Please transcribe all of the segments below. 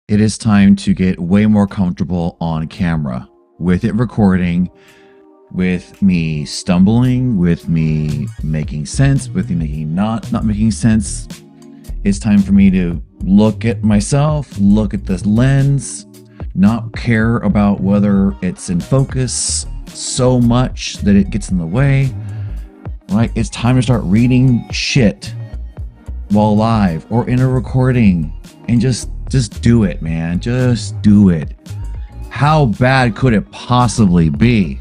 it is time to get way more comfortable on camera with it recording, with me stumbling, with me making sense, with me making not making sense. It's time for me to look at myself, look at this lens, not care about whether it's in focus so much that it gets in the way. Right? It's time to start reading shit while live or in a recording, and just do it, man. Just do it. How bad could it possibly be?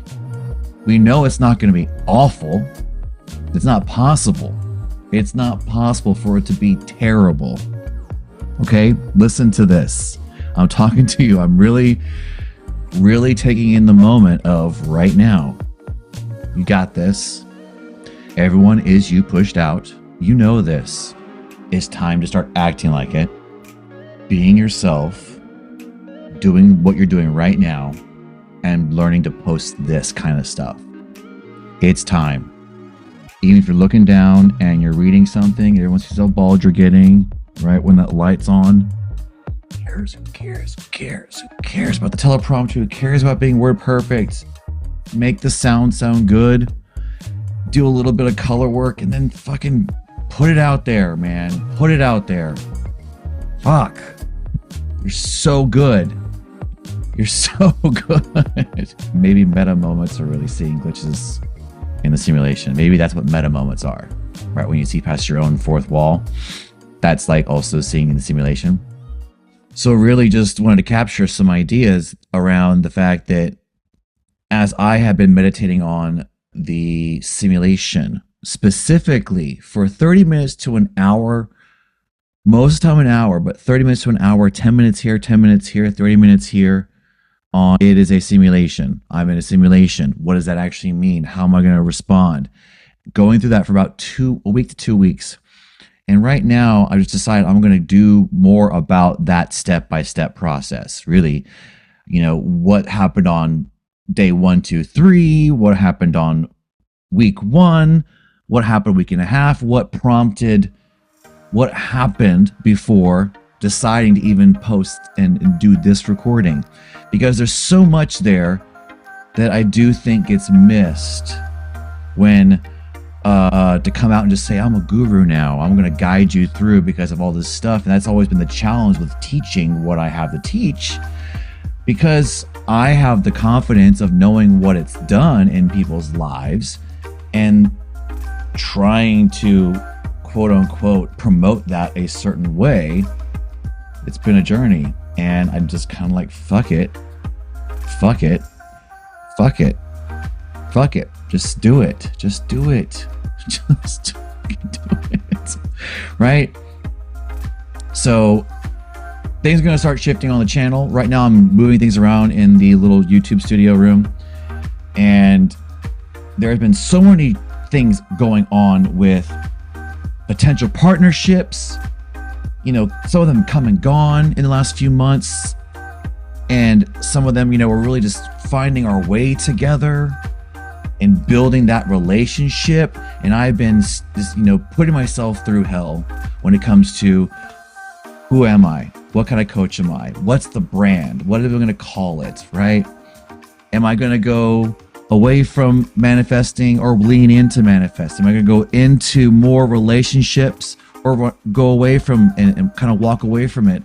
We know it's not going to be awful. It's not possible. It's not possible for it to be terrible. Okay, listen to this. I'm talking to you. I'm really taking in the moment of right now. You got this. Everyone is you pushed out. You know this. It's time to start acting like it. Being yourself. Doing what you're doing right now. And learning to post this kind of stuff. It's time. Even if you're looking down and you're reading something, everyone sees how bald you're getting, right? When that light's on. Who cares? Who cares? Who cares? Who cares about the teleprompter? Who cares about being word perfect? Make the sound good. Do a little bit of color work and then fucking put it out there, man. Put it out there. Fuck. You're so good. You're so good. Maybe meta moments are really seeing glitches in the simulation. Maybe that's what meta moments are, right? When you see past your own fourth wall, that's like also seeing in the simulation. So really just wanted to capture some ideas around the fact that as I have been meditating on the simulation, specifically for 30 minutes to an hour, most of the time an hour, but 30 minutes to an hour, 10 minutes here, 10 minutes here, 30 minutes here, on it is a simulation. I'm in a simulation. What does that actually mean? How am I going to respond? Going through that for about a week to 2 weeks. And right now, I just decided I'm going to do more about that step-by-step process. Really, what happened on day 1, 2, 3, what happened on week 1, what happened week and a half, what happened before deciding to even post and do this recording. Because there's so much there that I do think gets missed when to come out and just say, I'm a guru now. I'm going to guide you through because of all this stuff. And that's always been the challenge with teaching what I have to teach, because I have the confidence of knowing what it's done in people's lives and trying to quote unquote promote that a certain way. It's been a journey, and I'm just kind of like, fuck it. Just do it. Just do it. Just do it. Right? So things are going to start shifting on the channel. Right now I'm moving things around in the little YouTube studio room, and there's been so many things going on with potential partnerships. Some of them come and gone in the last few months, and some of them, we're really just finding our way together and building that relationship. And I've been just, putting myself through hell when it comes to who am I? What kind of coach am I? What's the brand? What are we going to call it, right? Am I going to go away from manifesting or lean into manifesting? Am I going to go into more relationships or go away from and kind of walk away from it?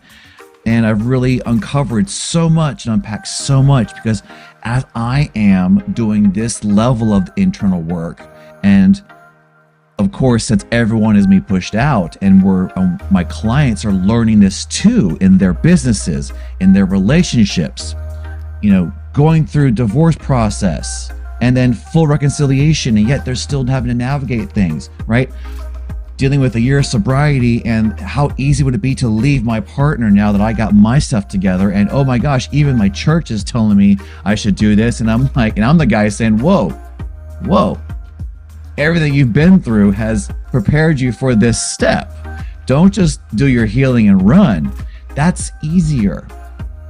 And I've really uncovered so much and unpacked so much, because as I am doing this level of internal work, and of course, since everyone is me pushed out, and my clients are learning this too in their businesses, in their relationships, going through divorce process and then full reconciliation, and yet they're still having to navigate things, right? Dealing with a year of sobriety, and how easy would it be to leave my partner now that I got my stuff together? And oh my gosh, even my church is telling me I should do this. And I'm like, and I'm the guy saying, whoa, everything you've been through has prepared you for this step. Don't just do your healing and run. That's easier.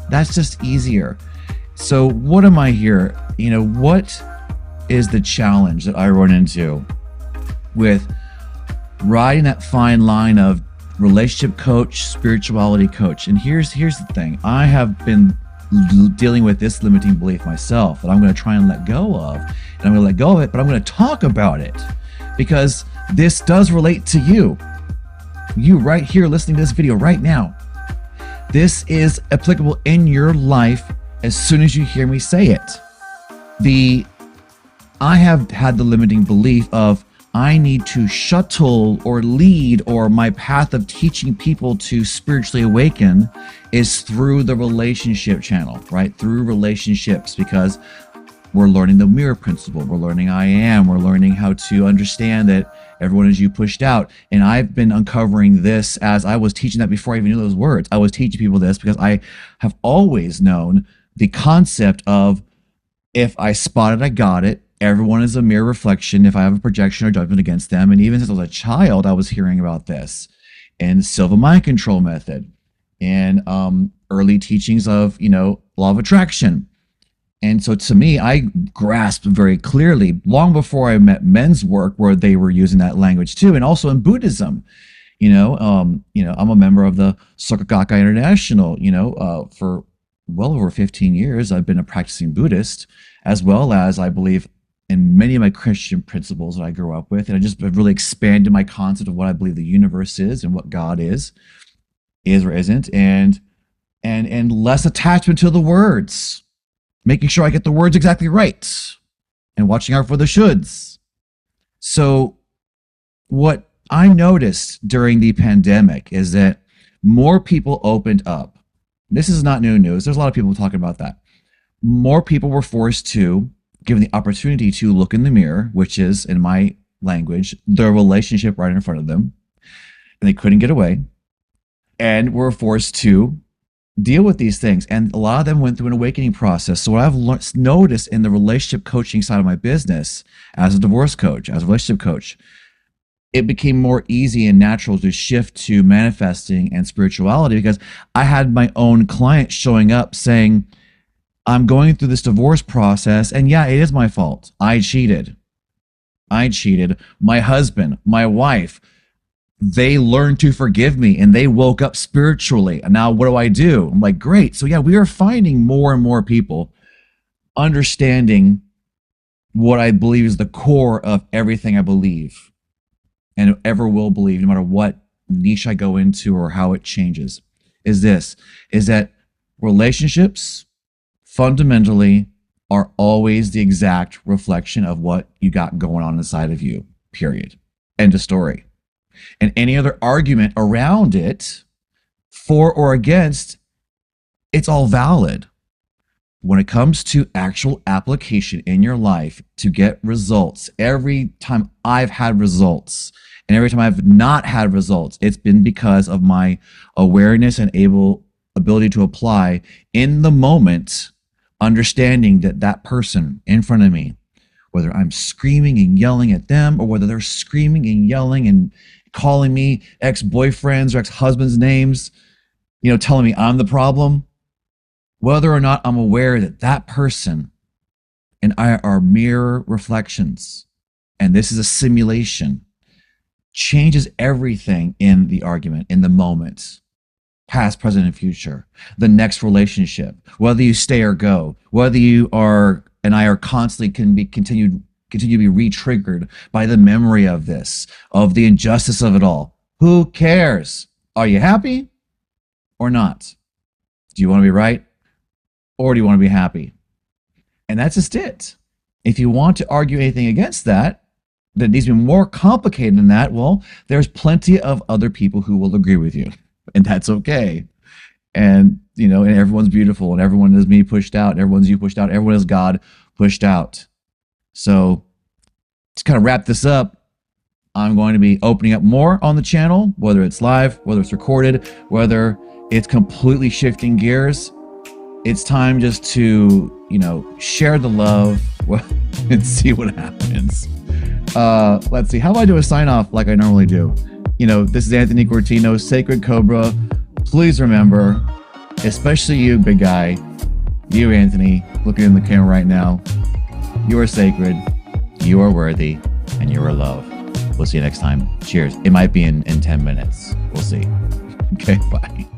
That's just easier. So what am I here? What is the challenge that I run into with riding that fine line of relationship coach, spirituality coach. And here's the thing. I have been dealing with this limiting belief myself that I'm going to try and let go of. And I'm going to let go of it, but I'm going to talk about it because this does relate to you. You right here listening to this video right now. This is applicable in your life as soon as you hear me say it. I have had the limiting belief of I need to shuttle or lead, or my path of teaching people to spiritually awaken is through the relationship channel, right? Through relationships, because we're learning the mirror principle. We're learning I am. We're learning how to understand that everyone is you pushed out. And I've been uncovering this as I was teaching that before I even knew those words. I was teaching people this because I have always known the concept of if I spot it, I got it. Everyone is a mirror reflection. If I have a projection or judgment against them. And even since I was a child, I was hearing about this in Silva mind control method and early teachings of, law of attraction. And so to me, I grasped very clearly long before I met men's work where they were using that language too. And also in Buddhism, I'm a member of the Soka Gakkai International, for well over 15 years. I've been a practicing Buddhist, as well as I believe in many of my Christian principles that I grew up with. And I just really expanded my concept of what I believe the universe is and what God is or isn't, and less attachment to the words, making sure I get the words exactly right and watching out for the shoulds. So what I noticed during the pandemic is that more people opened up. This is not new news. There's a lot of people talking about that. More people were forced to, given the opportunity to look in the mirror, which is, in my language, the relationship right in front of them, and they couldn't get away, and were forced to deal with these things. And a lot of them went through an awakening process. So what I've noticed in the relationship coaching side of my business, as a divorce coach, as a relationship coach, it became more easy and natural to shift to manifesting and spirituality, because I had my own clients showing up saying, I'm going through this divorce process, and yeah, it is my fault. I cheated. My husband, my wife, they learned to forgive me and they woke up spiritually. And now what do? I'm like, great. So yeah, we are finding more and more people understanding what I believe is the core of everything I believe and ever will believe, no matter what niche I go into or how it changes, is that relationships fundamentally are always the exact reflection of what you got going on inside of you, period. End of story. And any other argument around it, for or against, it's all valid. When it comes to actual application in your life to get results, every time I've had results and every time I've not had results, it's been because of my awareness and ability to apply in the moment, understanding that person in front of me, whether I'm screaming and yelling at them or whether they're screaming and yelling and calling me ex-boyfriends or ex-husbands' names, telling me I'm the problem, whether or not I'm aware that person and I are mirror reflections, and this is a simulation, changes everything in the argument, in the moment. Past, present, and future, the next relationship, whether you stay or go, whether you are and I are constantly continue to be re-triggered by the memory of this, of the injustice of it all. Who cares? Are you happy or not? Do you want to be right or do you want to be happy? And that's just it. If you want to argue anything against that needs to be more complicated than that, well, there's plenty of other people who will agree with you. And that's okay. And, and everyone's beautiful and everyone is me pushed out and everyone's you pushed out. Everyone is God pushed out. So to kind of wrap this up, I'm going to be opening up more on the channel, whether it's live, whether it's recorded, whether it's completely shifting gears. It's time just to, share the love and see what happens. Let's see. How do I do a sign off like I normally do? This is Anthony Cortino, Sacred Cobra. Please remember, especially you, big guy, you, Anthony, looking in the camera right now, you are sacred, you are worthy, and you are love. We'll see you next time. Cheers. It might be in 10 minutes. We'll see. see. Okay, bye.